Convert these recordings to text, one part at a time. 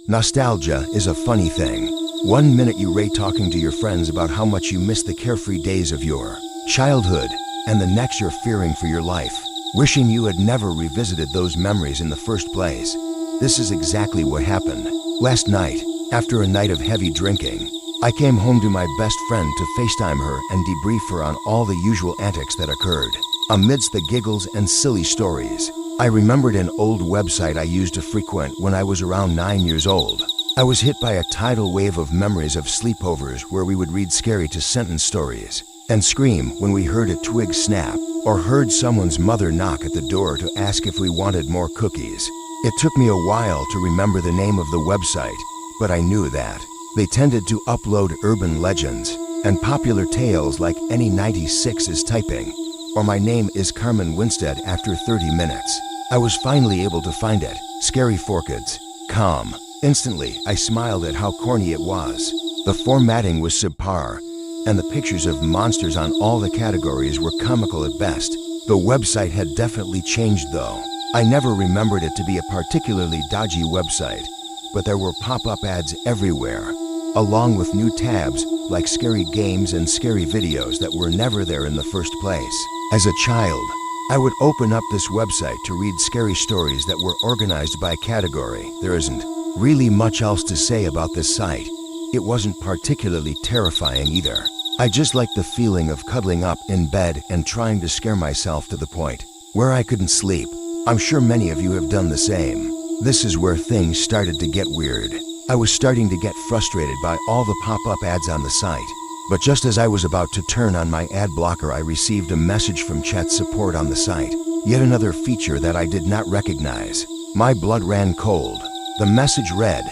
Nostalgia is a funny thing. One minute you rate talking to your friends about how much you miss the carefree days of your childhood, and the next you're fearing for your life, wishing you had never revisited those memories in the first place. This is exactly what happened. Last night, after a night of heavy drinking, I came home to my best friend to FaceTime her and debrief her on all the usual antics that occurred. Amidst the giggles and silly stories, I remembered an old website I used to frequent when I was around 9 years old. I was hit by a tidal wave of memories of sleepovers where we would read scary to-sentence stories and scream when we heard a twig snap or heard someone's mother knock at the door to ask if we wanted more cookies. It took me a while to remember the name of the website, but I knew that they tended to upload urban legends and popular tales like any 96 is typing, or my name is Carmen Winstead after 30 minutes. I was finally able to find it, Scary for Kids, com. Instantly, I smiled at how corny it was. The formatting was subpar, and the pictures of monsters on all the categories were comical at best. The website had definitely changed though. I never remembered it to be a particularly dodgy website, but there were pop-up ads everywhere, along with new tabs like scary games and scary videos that were never there in the first place. As a child, I would open up this website to read scary stories that were organized by category. There isn't really much else to say about this site. It wasn't particularly terrifying either. I just liked the feeling of cuddling up in bed and trying to scare myself to the point where I couldn't sleep. I'm sure many of you have done the same. This is where things started to get weird. I was starting to get frustrated by all the pop-up ads on the site. But just as I was about to turn on my ad blocker, I received a message from chat support on the site. Yet another feature that I did not recognize. My blood ran cold. The message read,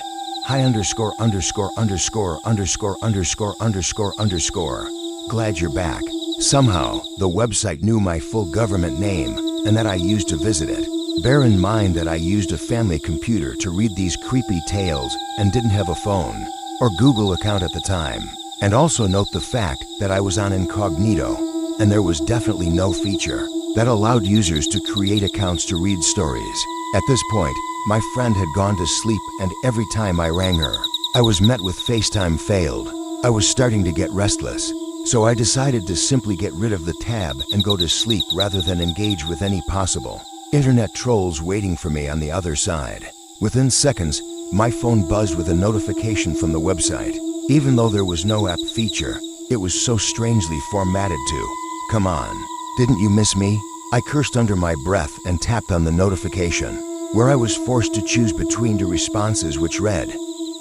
"Hi underscore underscore underscore underscore underscore underscore underscore. Glad you're back." Somehow, the website knew my full government name and that I used to visit it. Bear in mind that I used a family computer to read these creepy tales and didn't have a phone or Google account at the time. And also note the fact that I was on incognito, and there was definitely no feature that allowed users to create accounts to read stories. At this point, my friend had gone to sleep, and every time I rang her, I was met with FaceTime failed. I was starting to get restless, so I decided to simply get rid of the tab and go to sleep rather than engage with any possible internet trolls waiting for me on the other side. Within seconds, my phone buzzed with a notification from the website. Even though there was no app feature, it was so strangely formatted to, "Come on, didn't you miss me?" I cursed under my breath and tapped on the notification, where I was forced to choose between two responses which read,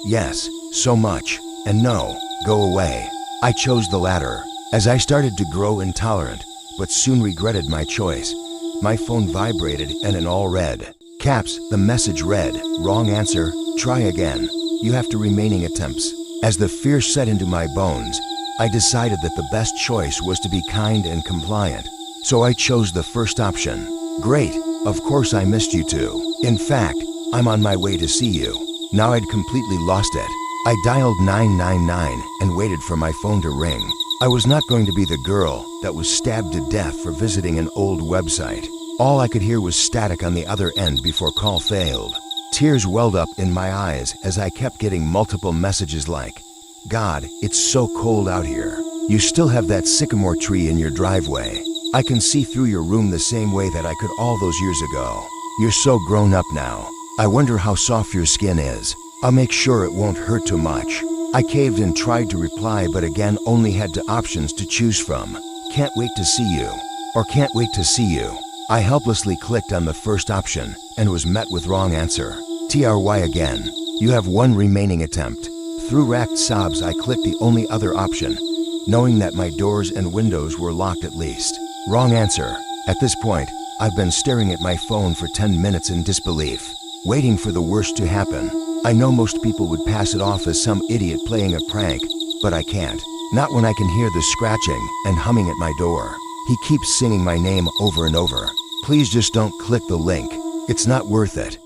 "Yes, so much," and "No, go away." I chose the latter, as I started to grow intolerant, but soon regretted my choice. My phone vibrated, and in all red caps, the message read, "Wrong answer, try again. You have 2 remaining attempts." As the fear set into my bones, I decided that the best choice was to be kind and compliant. So I chose the first option. "Great, of course I missed you too. In fact, I'm on my way to see you." Now I'd completely lost it. I dialed 999 and waited for my phone to ring. I was not going to be the girl that was stabbed to death for visiting an old website. All I could hear was static on the other end before call failed. Tears welled up in my eyes as I kept getting multiple messages like, "God, it's so cold out here. You still have that sycamore tree in your driveway. I can see through your room the same way that I could all those years ago. You're so grown up now. I wonder how soft your skin is. I'll make sure it won't hurt too much." I caved and tried to reply, but again only had 2 options to choose from. "Can't wait to see you," or "Can't wait to see you." I helplessly clicked on the first option and was met with "Wrong answer. TRY again. You have 1 remaining attempt." Through racked sobs, I clicked the only other option, knowing that my doors and windows were locked at least. "Wrong answer." At this point, I've been staring at my phone for 10 minutes in disbelief, waiting for the worst to happen. I know most people would pass it off as some idiot playing a prank, but I can't. Not when I can hear the scratching and humming at my door. He keeps singing my name over and over. Please just don't click the link. It's not worth it.